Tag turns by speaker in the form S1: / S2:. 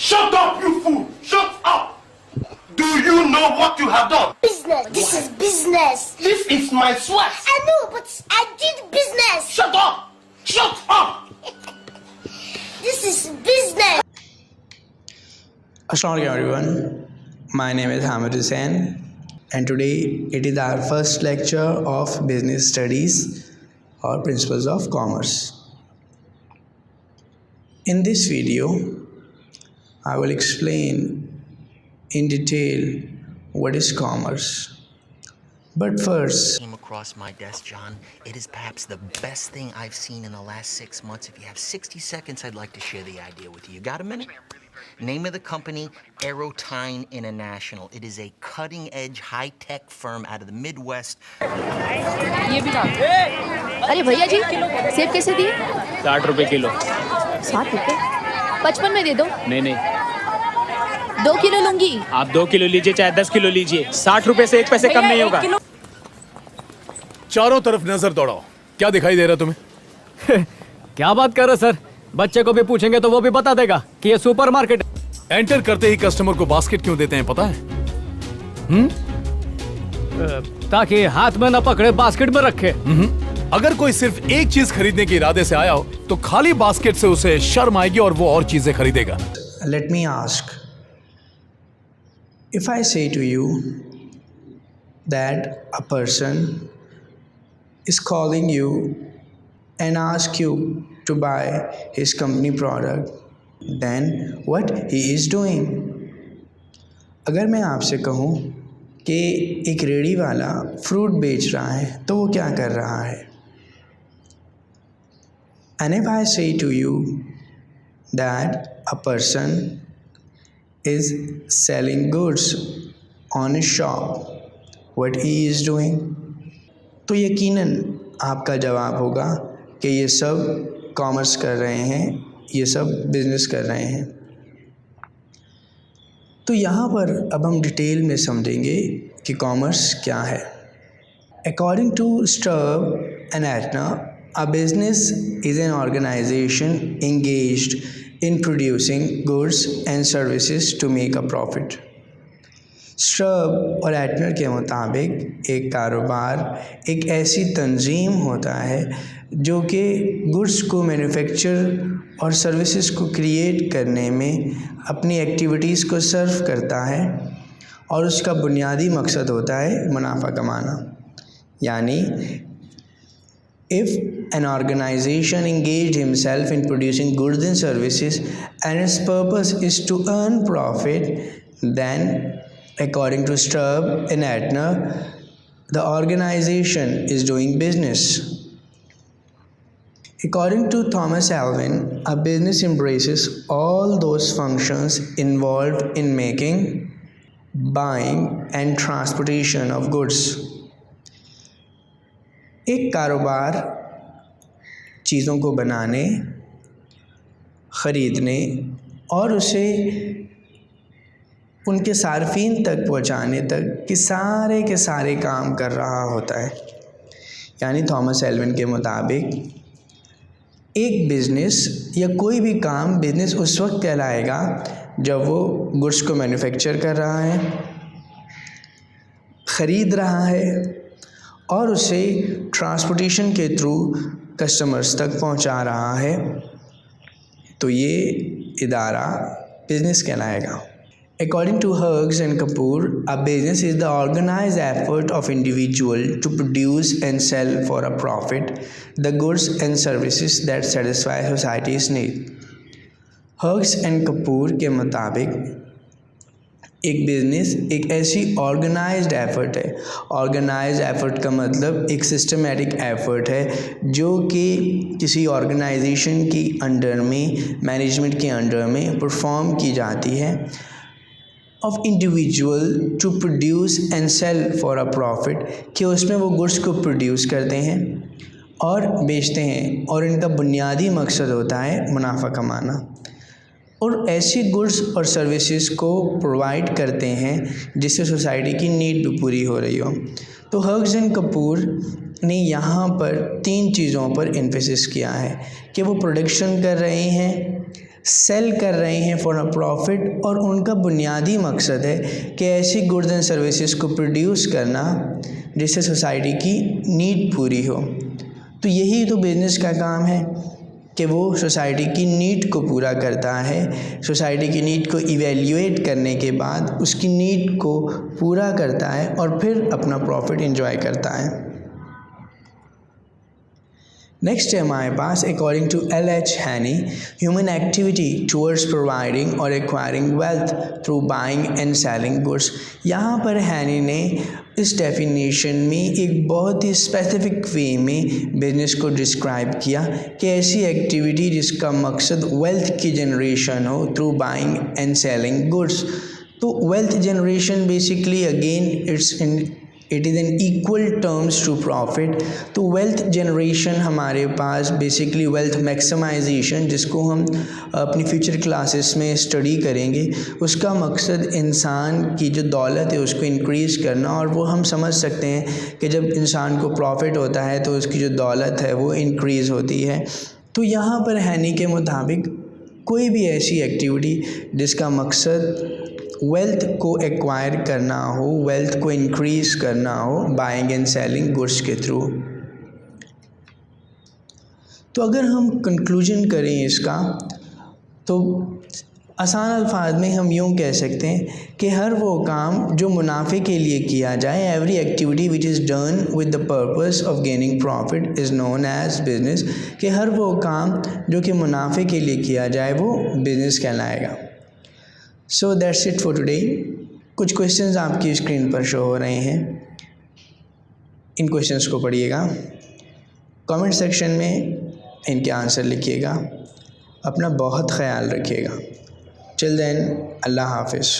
S1: Shut up, you fool! Shut up! Do you know what you have done?
S2: Business. This is business.
S1: This is my sweat.
S2: I know, but I did business.
S1: Shut up! Shut up!
S2: This is business.
S3: Assalamu alaikum everyone. My name is Hamid Hussain and today it is our first lecture of business studies or principles of commerce. In this video, I will explain in detail what is commerce. But first,
S4: Came across my desk, John. It is perhaps the best thing I've seen in the last 6 months. If you have 60 seconds, I'd like to share the idea with you. You got a minute? Name of the company, Aerotine International. It is a cutting-edge, high-tech firm out of the Midwest.
S5: ये भी डाल। अरे भैया जी सेब कैसे दिए?
S6: 60 रुपए kilo.
S5: 60 रुपए? 55 में दे दो।
S6: नहीं नहीं,
S5: 2 किलो लूंगी।
S6: आप 2 किलो लीजिए चाहे 10 किलो लीजिए, 60 रुपए से 1 पैसे कम नहीं होगा।
S7: चारों तरफ नजर दौड़ाओ, क्या दिखाई दे रहा तुम्हें?
S6: क्या बात कर रहे सर? बच्चे को भी पूछेंगे तो वो भी बता देगा कि ये सुपरमार्केट।
S7: एंटर करते ही कस्टमर को बास्केट क्यों देते हैं पता है?
S6: ताकि हाथ में न पकड़े, बास्केट में रखे।
S7: अगर कोई सिर्फ एक चीज खरीदने के इरादे से आया हो तो खाली बास्केट से उसे शर्म आएगी और वो और चीजें खरीदेगा।
S3: let me ask, if I say to you that a person is calling you and ask you to buy his company product, then what he is doing? अगर मैं आपसे कहूँ कि एक रेडी वाला फ्रूट बेच रहा है तो वो क्या कर रहा है? And if I say to you that a person is selling goods on a shop, what he is doing? तो यकीनन आपका जवाब होगा कि ये सब कॉमर्स कर रहे हैं, ये सब बिजनेस कर रहे हैं। तो यहाँ पर अब हम डिटेल में समझेंगे कि कॉमर्स क्या है। According to Stubb and Aetna, a business is an organization engaged in producing goods and services to make a profit. Stub और एटनर के मुताबिक एक कारोबार एक ऐसी तंजीम होता है जो कि गुड्स को मैन्युफैक्चर और सर्विसेज को क्रिएट करने में अपनी एक्टिविटीज़ को सर्व करता है और उसका बुनियादी मकसद होता है मुनाफा कमाना। यानी if an organization engaged himself in producing goods and services and its purpose is to earn profit, then according to Stubb and Aetna, the organization is doing business. According to Thomas Alvin, a business embraces all those functions involved in making, buying and transportation of goods. एक कारोबार चीज़ों को बनाने, ख़रीदने और उसे उनके सार्फिन तक पहुंचाने तक के सारे काम कर रहा होता है। यानी थॉमस एल्विन के मुताबिक एक बिज़नेस या कोई भी काम बिज़नेस उस वक्त कहलाएगा जब वो गुड्स को मैन्युफैक्चर कर रहा है, ख़रीद रहा है और उसे ट्रांसपोर्टेशन के थ्रू कस्टमर्स तक पहुंचा रहा है, तो ये इदारा बिज़नेस कहलाएगा। According to Hughes and Kapoor, a business is the organized effort of individual to produce and sell for a profit the goods and services that satisfy society's need. Hughes and Kapoor के मुताबिक एक business एक ऐसी organised effort है। Organised effort का मतलब एक systematic effort है जो कि किसी ऑर्गेनाइजेशन की अंडर में, मैनेजमेंट के अंडर में परफॉर्म की जाती है of individual to produce and sell for a profit, कि उसमें वो गुड्स को प्रोड्यूस करते हैं और बेचते हैं और इनका बुनियादी मकसद होता है मुनाफा कमाना और ऐसी गुड्स और सर्विसेज को प्रोवाइड करते हैं जिससे सोसाइटी की नीड भी पूरी हो रही हो। तो हग्स एंड कपूर ने यहाँ पर 3 चीज़ों पर एम्फेसिस किया है कि वो प्रोडक्शन कर रहे हैं, सेल कर रहे हैं फॉर अ प्रॉफिट, और उनका बुनियादी मकसद है कि ऐसी गुड्स एंड सर्विसेज को प्रोड्यूस करना जिससे सोसाइटी की नीड पूरी हो। तो यही तो बिज़नेस का काम है कि वो सोसाइटी की नीड को पूरा करता है। सोसाइटी की नीड को इवेल्युएट करने के बाद उसकी नीड को पूरा करता है और फिर अपना प्रॉफिट एंजॉय करता है। नेक्स्ट है हमारे पास, according to L.H. Haney, human activity towards providing और acquiring wealth through buying and selling goods. यहाँ पर हैनी ने इस डेफिनेशन में एक बहुत ही स्पेसिफिक वे में बिजनेस को डिस्क्राइब किया कि ऐसी एक्टिविटी जिसका मकसद वेल्थ की जनरेशन हो through buying and selling goods. तो wealth generation basically again it is an equal terms to profit. तो वेल्थ जनरेशन हमारे पास बेसिकली वेल्थ मैक्सिमाइजेशन, जिसको हम अपनी फ्यूचर क्लासेस में स्टडी करेंगे, उसका मकसद इंसान की जो दौलत है उसको इंक्रीज़ करना। और वो हम समझ सकते हैं कि जब इंसान को प्रॉफिट होता है तो उसकी जो दौलत है वो इंक्रीज़ होती है। तो यहाँ पर हैनी के मुताबिक कोई भी ऐसी एक्टिविटी जिसका मकसद वेल्थ को एक्वायर करना हो, वेल्थ को इंक्रीज़ करना हो बाइंग एंड सेलिंग गुड्स के थ्रू। तो अगर हम कंक्लूजन करें इसका, तो आसान अल्फाज में हम यूँ कह सकते हैं कि हर वो काम जो मुनाफे के लिए किया जाए, every activity which is done with the purpose of gaining profit is known as business. कि हर वो काम जो कि मुनाफे के लिए किया जाए वो बिजनेस कहलाएगा। So that's it for today. कुछ क्वेश्चंस आपकी स्क्रीन पर शो हो रहे हैं, इन क्वेश्चंस को पढ़िएगा, कमेंट सेक्शन में इनके आंसर लिखिएगा। अपना बहुत ख्याल रखिएगा। टिल देन, अल्लाह हाफिज़।